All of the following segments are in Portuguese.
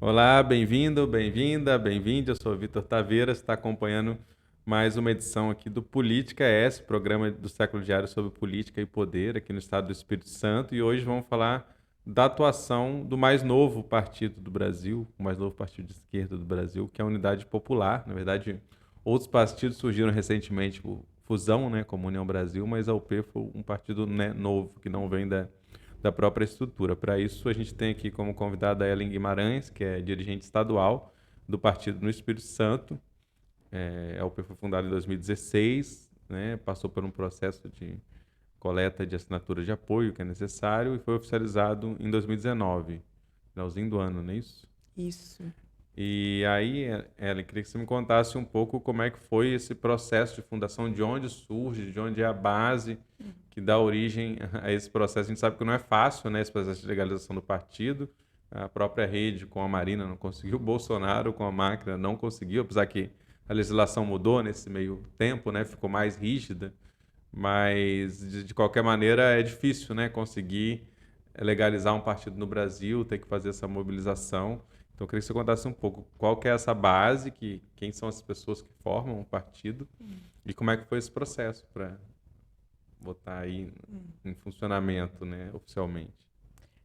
Olá, bem-vindo, bem-vinda, bem-vinde. Eu sou o Vitor Taveira, você está acompanhando mais uma edição aqui do Política ES, programa do Século Diário sobre política e poder aqui no estado do Espírito Santo. E hoje vamos falar da atuação do mais novo partido do Brasil, o mais novo partido de esquerda do Brasil, que é a Unidade Popular. Na verdade, outros partidos surgiram recentemente por fusão, né, como União Brasil, mas a UP foi um partido, né, novo, que não vem da própria estrutura. Para isso, a gente tem aqui como convidada a Ellen Guimarães, que é dirigente estadual do partido no Espírito Santo. A UP foi fundada em 2016, né, passou por um processo de coleta de assinatura de apoio que é necessário e foi oficializado em 2019, finalzinho do ano, não é isso? Isso. E aí, Ellen, queria que você me contasse um pouco como é que foi esse processo de fundação, de onde surge, de onde é a base que dá origem a esse processo. A gente sabe que não é fácil, né, esse processo de legalização do partido. A própria rede com a Marina não conseguiu, o Bolsonaro com a máquina não conseguiu, apesar que a legislação mudou nesse meio tempo, né, ficou mais rígida, mas de qualquer maneira é difícil, né, conseguir legalizar um partido no Brasil, ter que fazer essa mobilização. Então, eu queria que você contasse um pouco qual que é essa base, quem são as pessoas que formam o partido e como é que foi esse processo para botar aí em funcionamento, né, oficialmente.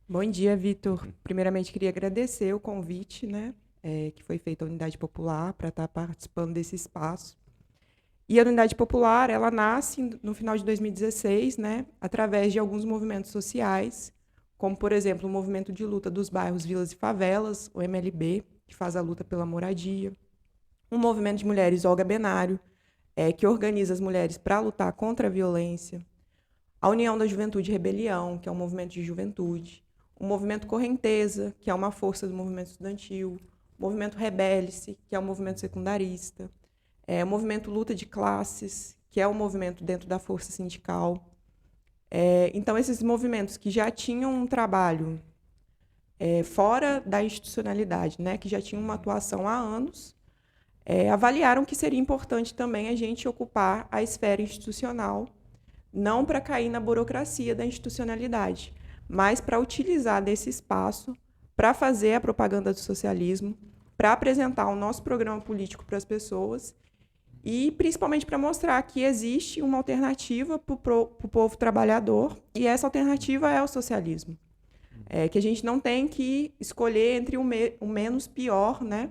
Bom dia, Vitor. Primeiramente, queria agradecer o convite, né, que foi feito à Unidade Popular para estar participando desse espaço. E a Unidade Popular, ela nasce no final de 2016, né, através de alguns movimentos sociais, como, por exemplo, o Movimento de Luta dos Bairros, Vilas e Favelas, o MLB, que faz a luta pela moradia, o Movimento de Mulheres Olga Benário, que organiza as mulheres para lutar contra a violência, a União da Juventude Rebelião, que é um movimento de juventude, o Movimento Correnteza, que é uma força do movimento estudantil, o Movimento Rebelde-se, que é um movimento secundarista, o Movimento Luta de Classes, que é um movimento dentro da força sindical. Então, esses movimentos que já tinham um trabalho fora da institucionalidade, né, que já tinham uma atuação há anos, avaliaram que seria importante também a gente ocupar a esfera institucional, não para cair na burocracia da institucionalidade, mas para utilizar desse espaço para fazer a propaganda do socialismo, para apresentar o nosso programa político para as pessoas e principalmente para mostrar que existe uma alternativa para o povo trabalhador e essa alternativa é o socialismo. Que a gente não tem que escolher entre o menos pior, né?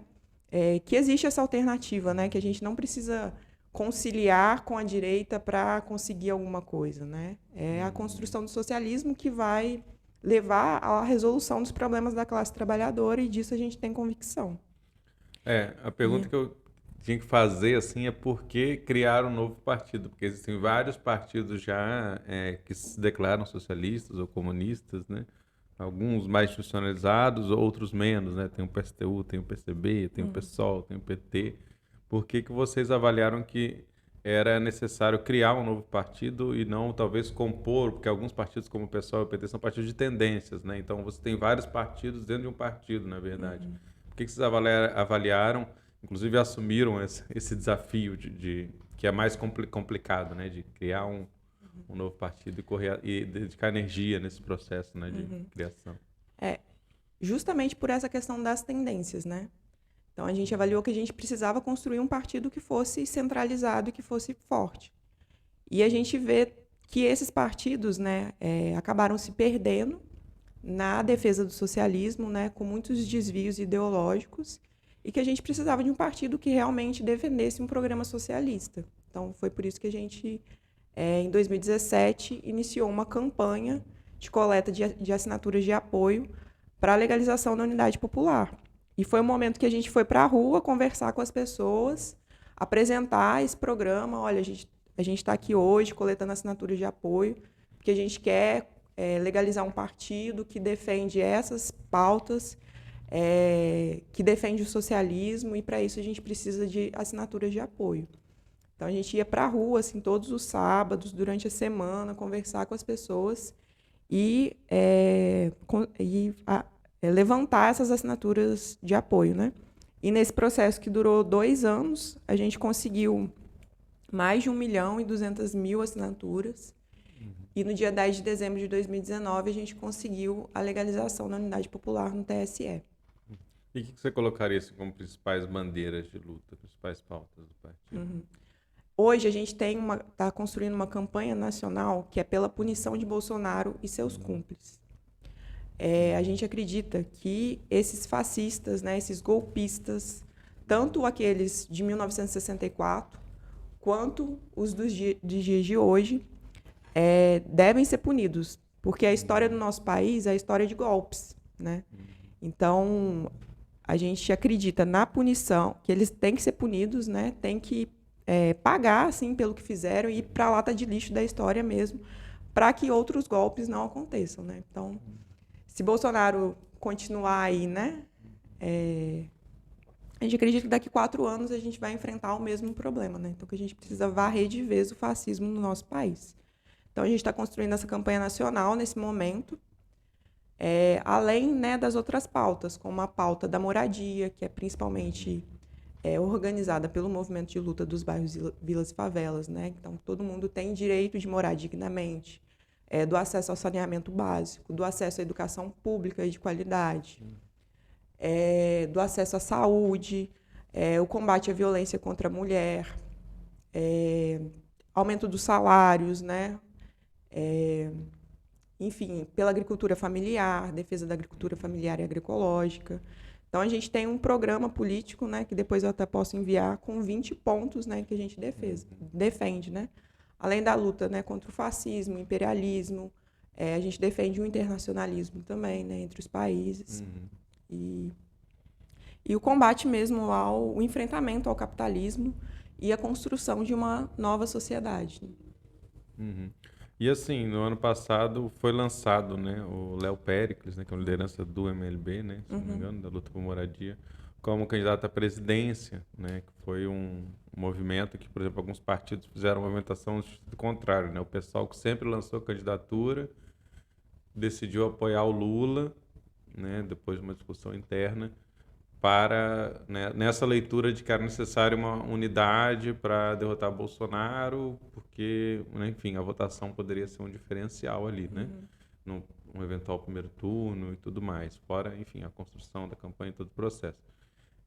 Que existe essa alternativa, né? Que a gente não precisa conciliar com a direita para conseguir alguma coisa, né? É a construção do socialismo que vai levar à resolução dos problemas da classe trabalhadora e disso a gente tem convicção. A E pergunta que eu tinha que fazer assim é por que criar um novo partido? Porque existem vários partidos já que se declaram socialistas ou comunistas, né? Alguns mais institucionalizados, outros menos, né? Tem o PSTU, tem o PCB, tem o PSOL, tem o PT. Por que que vocês avaliaram que era necessário criar um novo partido e não talvez compor, porque alguns partidos como o PSOL e o PT são partidos de tendências, né? Então você tem vários partidos dentro de um partido, na verdade. Por que que vocês avaliaram, inclusive assumiram esse desafio que é mais complicado, né? De criar um novo partido e correr e dedicar energia nesse processo, né, de criação. é justamente por essa questão das tendências, né? Então a gente avaliou que a gente precisava construir um partido que fosse centralizado e que fosse forte. E a gente vê que esses partidos, né, acabaram se perdendo na defesa do socialismo, né, com muitos desvios ideológicos, e que a gente precisava de um partido que realmente defendesse um programa socialista. Então, foi por isso que a gente, em 2017, iniciou uma campanha de coleta de assinaturas de apoio para a legalização da unidade popular. E foi um momento que a gente foi para a rua conversar com as pessoas, apresentar esse programa. Olha, a gente está aqui hoje coletando assinaturas de apoio, porque a gente quer legalizar um partido que defende essas pautas, que defende o socialismo, e para isso a gente precisa de assinaturas de apoio. Então a gente ia para a rua assim, todos os sábados, durante a semana, conversar com as pessoas e, levantar essas assinaturas de apoio. Né? E nesse processo que durou 2 anos, a gente conseguiu mais de 1.200.000 assinaturas. E no dia 10 de dezembro de 2019, a gente conseguiu a legalização da unidade popular no TSE. E o que você colocaria assim, como principais bandeiras de luta, principais pautas do partido? Uhum. Hoje a gente está construindo uma campanha nacional que é pela punição de Bolsonaro e seus cúmplices. A gente acredita que esses fascistas, né, esses golpistas, tanto aqueles de 1964 quanto os de dias de hoje, devem ser punidos, porque a história do nosso país é a história de golpes, né? Então, a gente acredita na punição, que eles têm que ser punidos, né? Tem que pagar, assim, pelo que fizeram e ir para a lata de lixo da história mesmo, para que outros golpes não aconteçam, né? Então, se Bolsonaro continuar aí, né? A gente acredita que daqui 4 anos a gente vai enfrentar o mesmo problema, né? Então, que a gente precisa varrer de vez o fascismo no nosso país. Então, a gente está construindo essa campanha nacional nesse momento, além, né, das outras pautas, como a pauta da moradia, que é principalmente organizada pelo movimento de luta dos bairros, vilas e favelas, né? Então, todo mundo tem direito de morar dignamente, do acesso ao saneamento básico, do acesso à educação pública e de qualidade, do acesso à saúde, o combate à violência contra a mulher, aumento dos salários, né? Enfim, pela agricultura familiar, defesa da agricultura familiar e agroecológica. Então, a gente tem um programa político, né, que depois eu até posso enviar, com 20 pontos, né, que a gente defende. Né? Além da luta, né, contra o fascismo, o imperialismo, a gente defende o internacionalismo também, né, entre os países. E o combate mesmo o enfrentamento ao capitalismo e a construção de uma nova sociedade. Uhum. E assim, no ano passado foi lançado, né, o Léo Péricles, né, que é uma liderança do MLB, né, se não me engano, da luta por moradia, como candidato à presidência, né, que foi um movimento que, por exemplo, alguns partidos fizeram uma movimentação do contrário, né, o pessoal que sempre lançou candidatura decidiu apoiar o Lula, né, depois de uma discussão interna, para, né, nessa leitura de que era necessária uma unidade para derrotar Bolsonaro, porque, né, enfim, a votação poderia ser um diferencial ali, né? Num eventual primeiro turno e tudo mais, fora, enfim, a construção da campanha e todo o processo.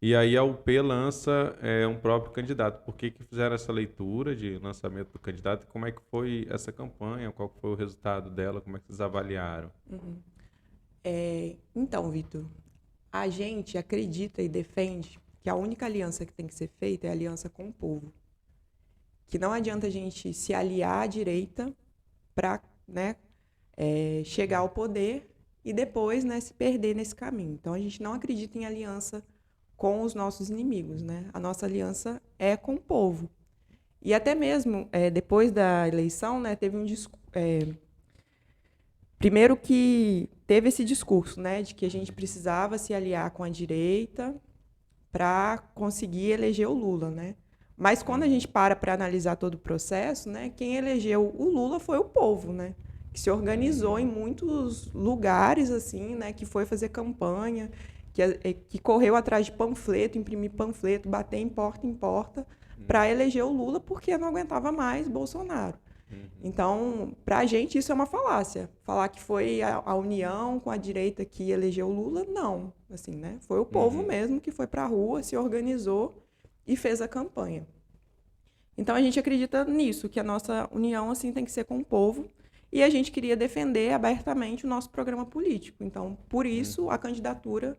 E aí a UP lança um próprio candidato. Por que fizeram essa leitura de lançamento do candidato e como é que foi essa campanha? Qual foi o resultado dela? Como é que vocês avaliaram? Então, Vitor, a gente acredita e defende que a única aliança que tem que ser feita é a aliança com o povo. Que não adianta a gente se aliar à direita para, né, chegar ao poder e depois, né, se perder nesse caminho. Então, a gente não acredita em aliança com os nossos inimigos. Né? A nossa aliança é com o povo. E até mesmo, depois da eleição, né, teve um discurso... Primeiro que teve esse discurso, né, de que a gente precisava se aliar com a direita para conseguir eleger o Lula, né? Mas quando a gente para analisar todo o processo, né, quem elegeu o Lula foi o povo, né? Que se organizou em muitos lugares, assim, né, que foi fazer campanha, que correu atrás de panfleto, imprimir panfleto, bater em porta para eleger o Lula, porque não aguentava mais Bolsonaro. Então, para a gente, isso é uma falácia. Falar que foi a união com a direita que elegeu o Lula, não. Assim, né? Foi o povo mesmo que foi para a rua, se organizou e fez a campanha. Então, a gente acredita nisso, que a nossa união assim tem que ser com o povo. E a gente queria defender abertamente o nosso programa político. Então, por isso, a candidatura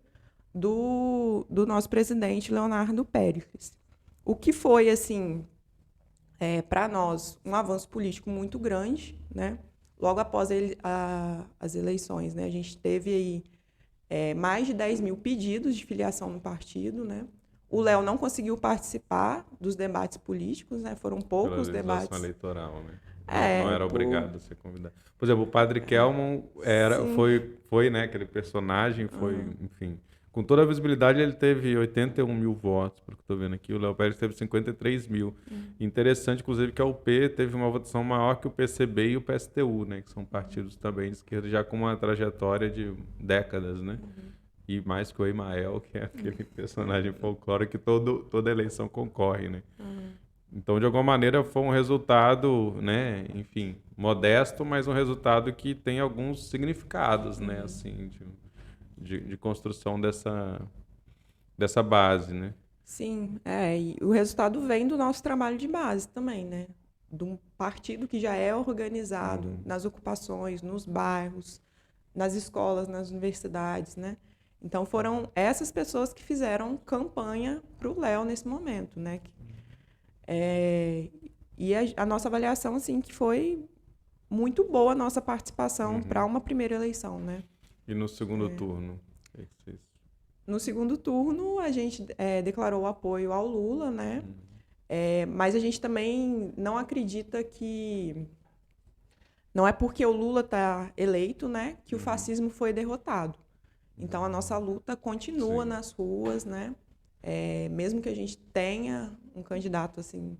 do nosso presidente, Leonardo Péricles. O que foi, assim... para nós, um avanço político muito grande, né? Logo após as eleições, né? A gente teve aí mais de 10 mil pedidos de filiação no partido, né? O Léo não conseguiu participar dos debates políticos, né? Foram poucos debates. Pela legislação eleitoral, né? Não era obrigado a ser convidado. Por exemplo, o Padre Kelmon foi, né, aquele personagem, enfim... Com toda a visibilidade, ele teve 81 mil votos, porque estou vendo aqui. O Léo Pérez teve 53 mil. Interessante, inclusive, que a UP teve uma votação maior que o PCB e o PSTU, né? Que são partidos também de esquerda, já com uma trajetória de décadas, né? E mais que o Emael, que é aquele personagem folclórico que toda eleição concorre, né? Então, de alguma maneira, foi um resultado, né? Enfim, modesto, mas um resultado que tem alguns significados, né? Assim, de construção dessa base, né? Sim, e o resultado vem do nosso trabalho de base também, né? De um partido que já é organizado nas ocupações, nos bairros, nas escolas, nas universidades, né? Então foram essas pessoas que fizeram campanha para o Léo nesse momento, né? E a nossa avaliação, assim, que foi muito boa a nossa participação para uma primeira eleição, né? E no segundo turno? O que vocês... No segundo turno, a gente declarou apoio ao Lula, né? Mas a gente também não acredita que... Não é porque o Lula está eleito, né, que o fascismo foi derrotado. Então, a nossa luta continua nas ruas, né? Mesmo que a gente tenha um candidato, assim,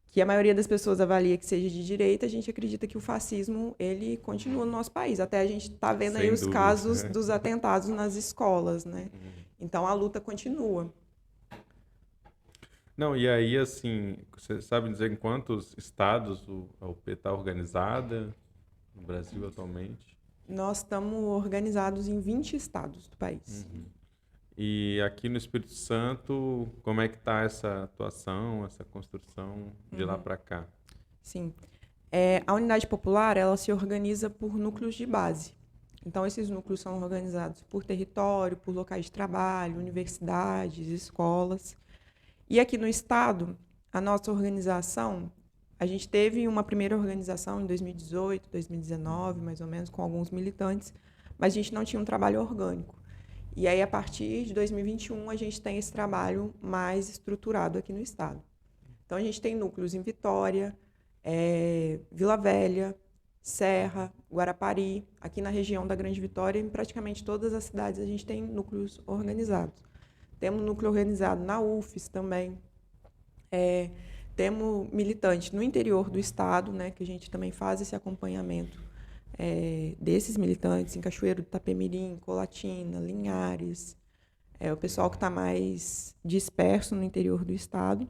que a maioria das pessoas avalia que seja de direita, a gente acredita que o fascismo, ele continua no nosso país. Até a gente está vendo aí Sem os dúvida, casos dos atentados nas escolas, né? Então, a luta continua. Não, e aí, assim, você sabe dizer em quantos estados a UP está organizada no Brasil atualmente? Nós estamos organizados em 20 estados do país. E aqui no Espírito Santo, como é que está essa atuação, essa construção de lá para cá? Sim. A unidade popular, ela se organiza por núcleos de base. Então, esses núcleos são organizados por território, por locais de trabalho, universidades, escolas. E aqui no estado, a nossa organização, a gente teve uma primeira organização em 2018, 2019, mais ou menos, com alguns militantes, mas a gente não tinha um trabalho orgânico. E aí, a partir de 2021, a gente tem esse trabalho mais estruturado aqui no estado. Então, a gente tem núcleos em Vitória, Vila Velha, Serra, Guarapari. Aqui na região da Grande Vitória, em praticamente todas as cidades, a gente tem núcleos organizados. Temos núcleo organizado na UFES também. Temos militante no interior do estado, né, que a gente também faz esse acompanhamento desses militantes em Cachoeiro do Itapemirim, Colatina, Linhares, o pessoal que está mais disperso no interior do estado.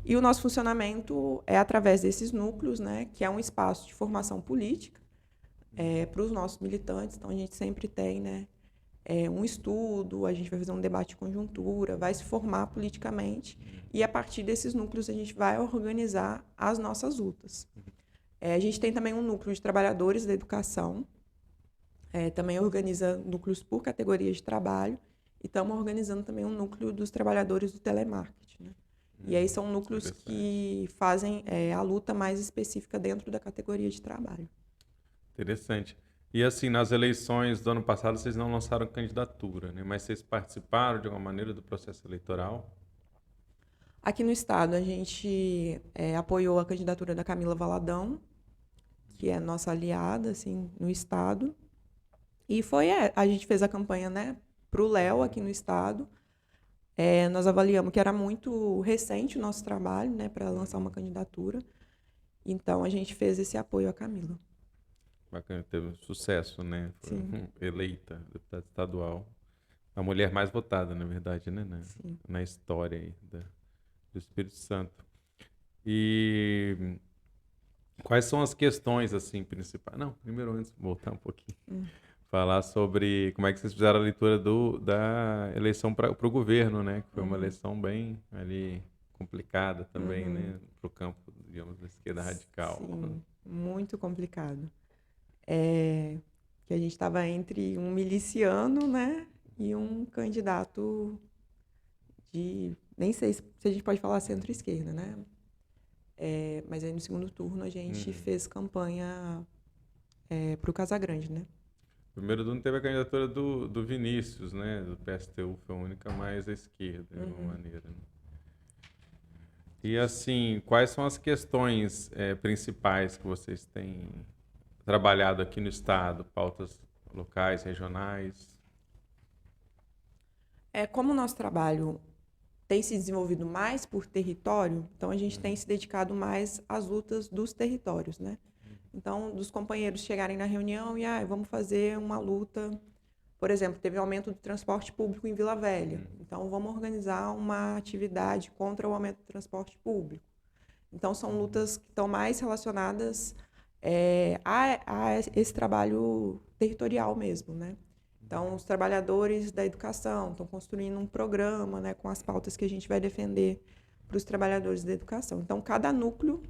E o nosso funcionamento é através desses núcleos, né, que é um espaço de formação política para os nossos militantes. Então, a gente sempre tem, né, um estudo, a gente vai fazer um debate de conjuntura, vai se formar politicamente e, a partir desses núcleos, a gente vai organizar as nossas lutas. A gente tem também um núcleo de trabalhadores da educação, também organiza núcleos por categorias de trabalho e estamos organizando também um núcleo dos trabalhadores do telemarketing, né? E aí são núcleos que fazem a luta mais específica dentro da categoria de trabalho. Interessante. E assim, nas eleições do ano passado, vocês não lançaram candidatura, né? Mas vocês participaram de alguma maneira do processo eleitoral? Aqui no estado, a gente apoiou a candidatura da Camila Valadão, que é nossa aliada, assim, no estado. E a gente fez a campanha, né, para o Léo aqui no estado. Nós avaliamos que era muito recente o nosso trabalho, né, para lançar uma candidatura. Então, a gente fez esse apoio à Camila. Bacana, teve sucesso, né? Foi Sim. eleita deputada estadual. A mulher mais votada, na verdade, né? Na história aí do Espírito Santo. E quais são as questões, assim, principais? Não, primeiro, antes, voltar um pouquinho. Falar sobre como é que vocês fizeram a leitura da eleição para o governo, né? Que foi uma eleição bem ali complicada também, né? Para o campo, digamos, da esquerda radical. Sim, muito complicado. Que a gente estava entre um miliciano, né? E um candidato de... Nem sei se a gente pode falar centro-esquerda, né? Mas aí no segundo turno a gente fez campanha para o Casagrande, né? Primeiro turno teve a candidatura do Vinícius, né? Do PSTU, foi a única mais à esquerda, de alguma maneira. Né? E assim, quais são as questões principais que vocês têm trabalhado aqui no estado? Pautas locais, regionais? Como o nosso trabalho tem se desenvolvido mais por território, então a gente tem se dedicado mais às lutas dos territórios, né? Então, dos companheiros chegarem na reunião e vamos fazer uma luta. Por exemplo, teve aumento do transporte público em Vila Velha. Então, vamos organizar uma atividade contra o aumento do transporte público. Então, são lutas que estão mais relacionadas a esse trabalho territorial mesmo, né? Então, os trabalhadores da educação estão construindo um programa, né, com as pautas que a gente vai defender para os trabalhadores da educação. Então, cada núcleo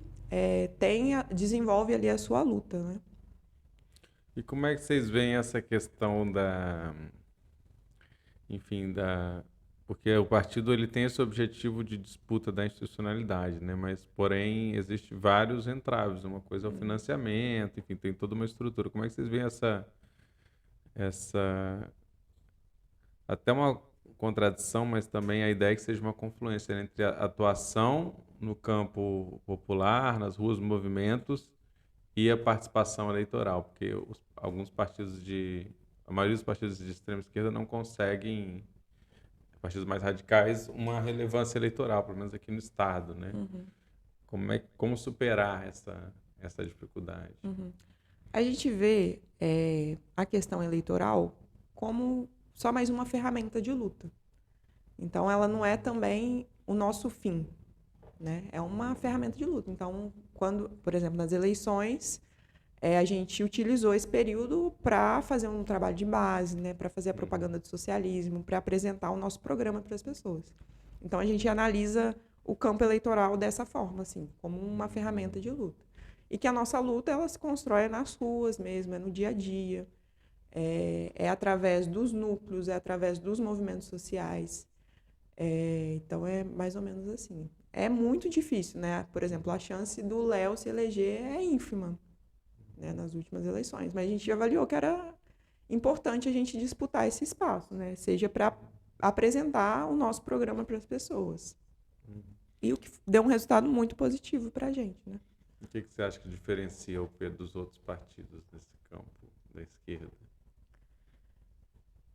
desenvolve ali a sua luta, né? E como é que vocês veem essa questão enfim, porque o partido ele tem esse objetivo de disputa da institucionalidade, né? Mas, porém, existe vários entraves. Uma coisa é o financiamento, enfim, tem toda uma estrutura. Como é que vocês veem essa até uma contradição, mas também a ideia é que seja uma confluência entre a atuação no campo popular, nas ruas, movimentos e a participação eleitoral, porque alguns partidos a maioria dos partidos de extrema esquerda não conseguem, partidos mais radicais, uma relevância eleitoral, pelo menos aqui no estado, né? Uhum. Como superar essa dificuldade? Uhum. A gente vê a questão eleitoral como só mais uma ferramenta de luta. Então, ela não é também o nosso fim, né? É uma ferramenta de luta. Então, quando, por exemplo, nas eleições, a gente utilizou esse período para fazer um trabalho de base, né? Para fazer a propaganda do socialismo, para apresentar o nosso programa para as pessoas. Então, a gente analisa o campo eleitoral dessa forma, assim, como uma ferramenta de luta. E que a nossa luta, ela se constrói nas ruas mesmo, é no dia a dia, é através dos núcleos, é através dos movimentos sociais. Então, é mais ou menos assim. É muito difícil, né? Por exemplo, a chance do Léo se eleger é ínfima, né, nas últimas eleições. Mas a gente avaliou que era importante a gente disputar esse espaço, né? Seja para apresentar o nosso programa para as pessoas. E o que deu um resultado muito positivo para a gente, né? O que você acha que diferencia o Pedro dos outros partidos nesse campo da esquerda?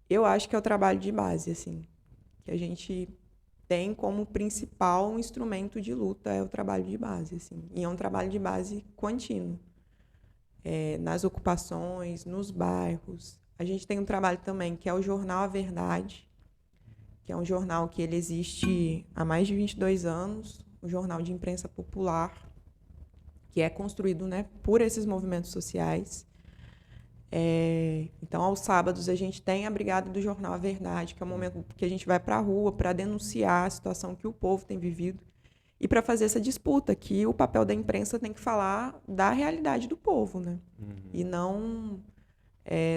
Eu acho que é o trabalho de base, assim, que a gente tem como principal instrumento de luta é o trabalho de base, assim, e é um trabalho de base contínuo. Nas ocupações, nos bairros. A gente tem um trabalho também que é o jornal A Verdade, que é um jornal que ele existe há mais de 22 anos, um jornal de imprensa popular, que é construído, né, por esses movimentos sociais. Então, aos sábados, a gente tem a Brigada do Jornal A Verdade, que é o momento que a gente vai para a rua para denunciar a situação que o povo tem vivido e para fazer essa disputa, que o papel da imprensa tem que falar da realidade do povo, né? E não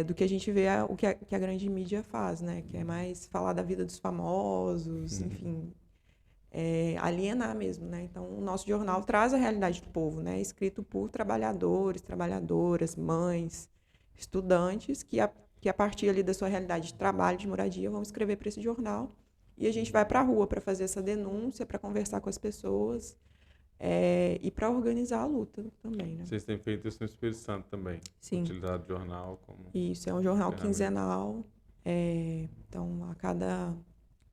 do que a gente vê, que a grande mídia faz, né? Que é mais falar da vida dos famosos, enfim, alienar mesmo, né? Então, o nosso jornal traz a realidade do povo, né? Escrito por trabalhadores, trabalhadoras, mães, estudantes, que a partir ali da sua realidade de trabalho, de moradia, vão escrever para esse jornal. E a gente vai para a rua para fazer essa denúncia, para conversar com as pessoas e para organizar a luta também, né? Vocês têm feito isso no Espírito Santo também? Sim. Utilizado o jornal como... Isso, é um jornal ferramenta. quinzenal. Então, a cada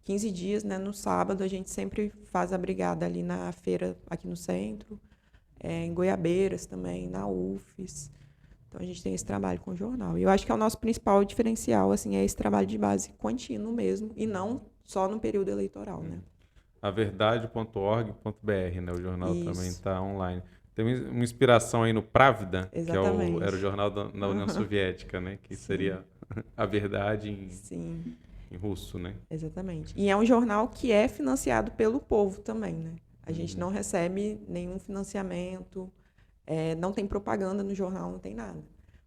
15 dias, né, no sábado, a gente sempre faz a brigada ali na feira, aqui no centro, em Goiabeiras também, na UFES. Então, a gente tem esse trabalho com o jornal. E eu acho que é o nosso principal diferencial, assim, é esse trabalho de base contínuo mesmo, e não só no período eleitoral, né? Averdade.org.br, né? O jornal Isso. também está online. Tem uma inspiração aí no Pravda, Exatamente. que era o jornal da União Soviética, né? Que Sim. seria a verdade Sim, em russo, né? exatamente. E é um jornal que é financiado pelo povo também, né? A gente não recebe nenhum financiamento, não tem propaganda no jornal, não tem nada.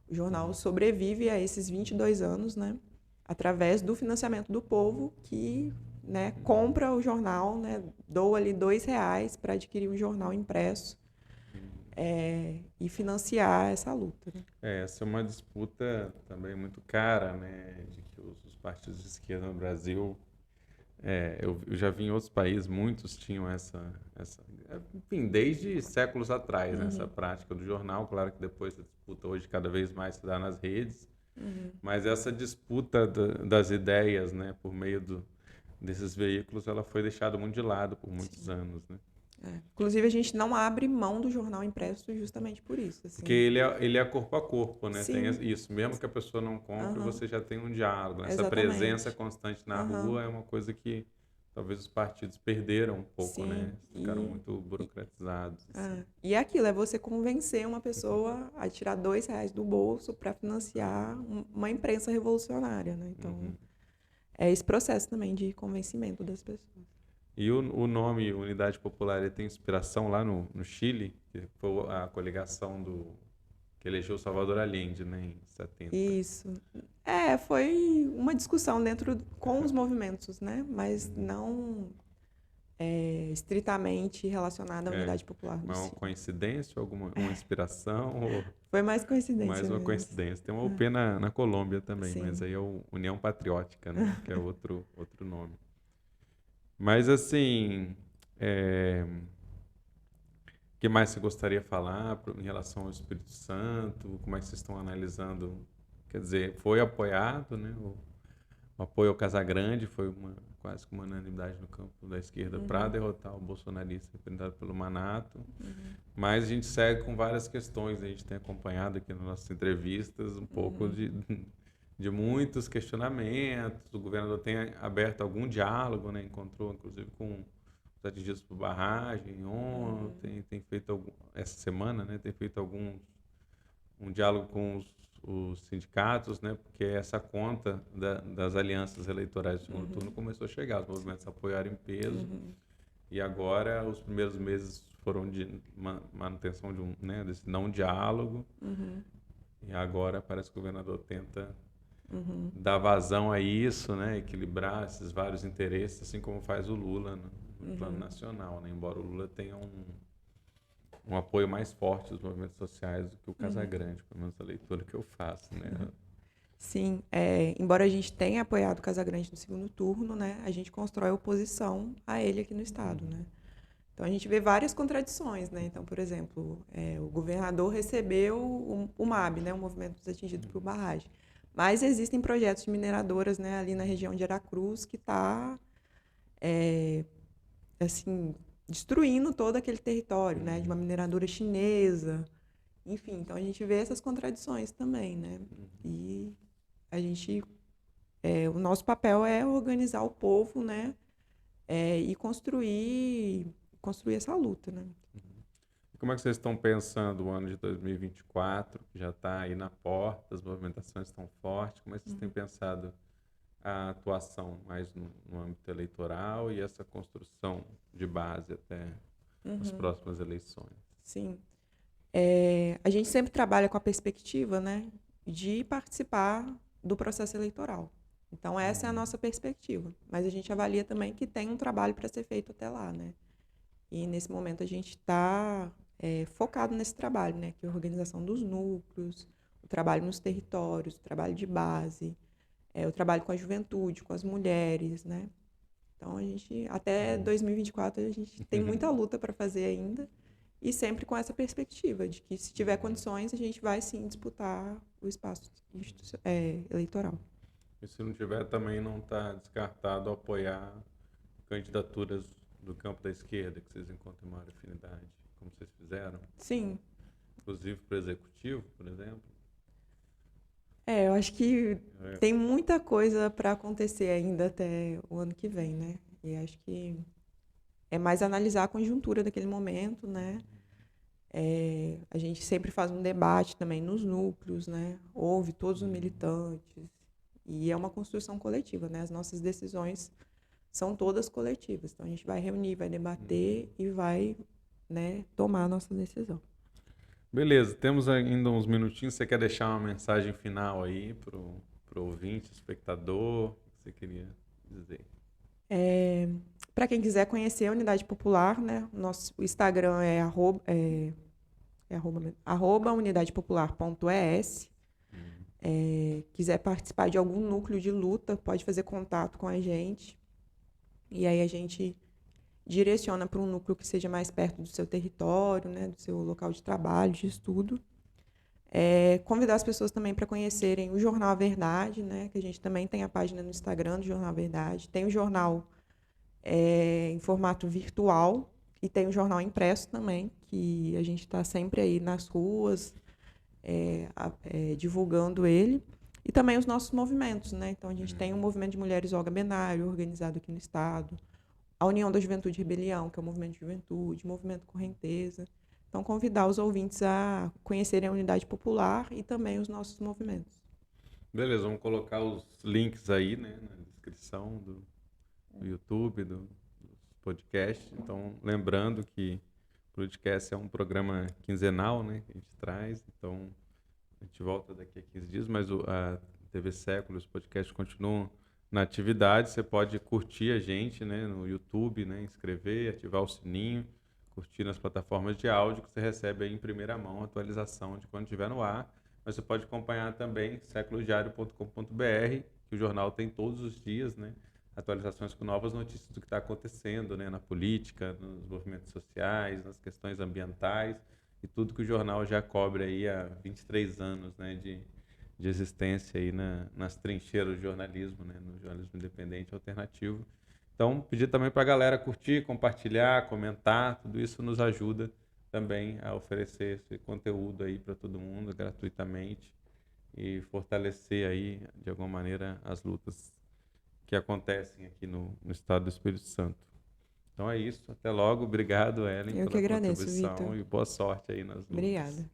O jornal sobrevive a esses 22 anos, né? Através do financiamento do povo que, né, compra o jornal, né, doa ali R$2 para adquirir um jornal impresso e financiar essa luta, né? Essa é uma disputa também muito cara, né? De que os partidos de esquerda no Brasil, eu já vi em outros países, muitos tinham enfim, desde séculos atrás, né, essa prática do jornal. Claro que depois a disputa hoje cada vez mais se dá nas redes, mas essa disputa das ideias, né, por meio desses veículos, ela foi deixada muito de lado por muitos anos, né? Inclusive, a gente não abre mão do jornal impresso justamente por isso. Assim. Porque ele é corpo a corpo, né? Sim. Tem isso. Mesmo que a pessoa não compre, você já tem um diálogo. Essa Exatamente. presença constante na rua é uma coisa que talvez os partidos perderam um pouco, né? Sim, Ficaram muito burocratizados, assim. e é aquilo, é você convencer uma pessoa a tirar R$ 2 do bolso para financiar uma imprensa revolucionária, né? Então, é esse processo também de convencimento das pessoas. E o nome Unidade Popular, ele tem inspiração lá no Chile, que foi a coligação que elegeu Salvador Allende, né, em 70. Isso. Foi uma discussão com os movimentos, né? Mas não estritamente relacionada à É, Unidade Popular do mas uma Chile. coincidência, uma inspiração, ou Foi mais coincidência mais uma mesmo. coincidência? Tem uma UP na Colômbia também, Sim. mas aí é o União Patriótica, né, que é outro nome. Mas, assim, o que mais você gostaria de falar em relação ao Espírito Santo? Como é que vocês estão analisando? Quer dizer, foi apoiado, né? O apoio ao Casagrande foi quase que uma unanimidade no campo da esquerda para derrotar o bolsonarista representado pelo Manato. Mas a gente segue com várias questões. A gente tem acompanhado aqui nas nossas entrevistas um pouco de muitos questionamentos. O governador tem aberto algum diálogo, né? Encontrou, inclusive, com os atingidos por barragem ontem, tem feito essa semana, né? Tem feito um diálogo com os sindicatos, né? Porque essa conta das alianças eleitorais do segundo turno começou a chegar, os movimentos apoiaram em peso, e agora os primeiros meses foram de manutenção desse não diálogo, e agora parece que o governador tenta dar vazão a isso, né? Equilibrar esses vários interesses, assim como faz o Lula no plano nacional, né? Embora o Lula tenha um apoio mais forte dos movimentos sociais do que o Casagrande, pelo menos a leitura que eu faço, né? Sim, embora a gente tenha apoiado o Casagrande no segundo turno, né, a gente constrói oposição a ele aqui no estado, né? Então a gente vê várias contradições, né? Então, por exemplo, o governador recebeu o MAB, né, o Movimento dos Atingidos por Barragem, mas existem projetos de mineradoras, né, ali na região de Aracruz que está assim, destruindo todo aquele território, né, de uma mineradora chinesa. Enfim, então a gente vê essas contradições também, né? E a gente, o nosso papel é organizar o povo, né? E construir essa luta, né? E como é que vocês estão pensando o ano de 2024, que já está aí na porta, as movimentações estão fortes, como é que vocês têm pensado a atuação mais no âmbito eleitoral e essa construção de base até as próximas eleições? Sim. A gente sempre trabalha com a perspectiva, né, de participar do processo eleitoral. Então, essa é a nossa perspectiva. Mas a gente avalia também que tem um trabalho para ser feito até lá, né? E, nesse momento, a gente está focado nesse trabalho, né? Que é a organização dos núcleos, o trabalho nos territórios, o trabalho de base, o trabalho com a juventude, com as mulheres, né? Então, até 2024, a gente tem muita luta para fazer ainda. E sempre com essa perspectiva de que, se tiver condições, a gente vai, sim, disputar o espaço eleitoral. E se não tiver, também não está descartado apoiar candidaturas do campo da esquerda, que vocês encontram maior afinidade, como vocês fizeram? Sim. Inclusive para o executivo, por exemplo? Eu acho que tem muita coisa para acontecer ainda até o ano que vem, né? E acho que é mais analisar a conjuntura daquele momento, né? A gente sempre faz um debate também nos núcleos, né? Ouve todos os militantes. E é uma construção coletiva, né? As nossas decisões são todas coletivas. Então, a gente vai reunir, vai debater e vai, né, tomar a nossa decisão. Beleza, temos ainda uns minutinhos. Você quer deixar uma mensagem final aí para o ouvinte, espectador? O que você queria dizer? Para quem quiser conhecer a Unidade Popular, né? Nosso Instagram é @unidadepopular.es. Quiser participar de algum núcleo de luta, pode fazer contato com a gente. E aí a gente direciona para um núcleo que seja mais perto do seu território, né? Do seu local de trabalho, de estudo. Convidar as pessoas também para conhecerem o Jornal A Verdade, né? Que a gente também tem a página no Instagram do Jornal A Verdade. Tem o jornal em formato virtual e tem o jornal impresso também, que a gente está sempre aí nas ruas divulgando ele. E também os nossos movimentos, né? Então, a gente tem o Movimento de Mulheres Olga Benário, organizado aqui no estado, a União da Juventude e Rebelião, que é o movimento de juventude, movimento Correnteza. Então, convidar os ouvintes a conhecerem a Unidade Popular e também os nossos movimentos. Beleza, vamos colocar os links aí, né, na descrição do YouTube, dos podcasts. Então, lembrando que o podcast é um programa quinzenal, né, que a gente traz. Então, a gente volta daqui a 15 dias, mas a TV Século, os podcasts continuam na atividade. Você pode curtir a gente, né, no YouTube, né, inscrever, ativar o sininho, curtir nas plataformas de áudio, que você recebe aí em primeira mão a atualização de quando estiver no ar. Mas você pode acompanhar também séculodiario.com.br, que o jornal tem todos os dias, né, atualizações com novas notícias do que está acontecendo, né, na política, nos movimentos sociais, nas questões ambientais e tudo que o jornal já cobre aí há 23 anos, né, de existência aí nas trincheiras do jornalismo, né, no jornalismo independente alternativo. Então, pedir também para a galera curtir, compartilhar, comentar, tudo isso nos ajuda também a oferecer esse conteúdo aí para todo mundo gratuitamente e fortalecer aí, de alguma maneira, as lutas que acontecem aqui no estado do Espírito Santo. Então é isso, até logo, obrigado, Ellen, Eu que pela agradeço, contribuição Vitor. e boa sorte aí nas lutas. Obrigada.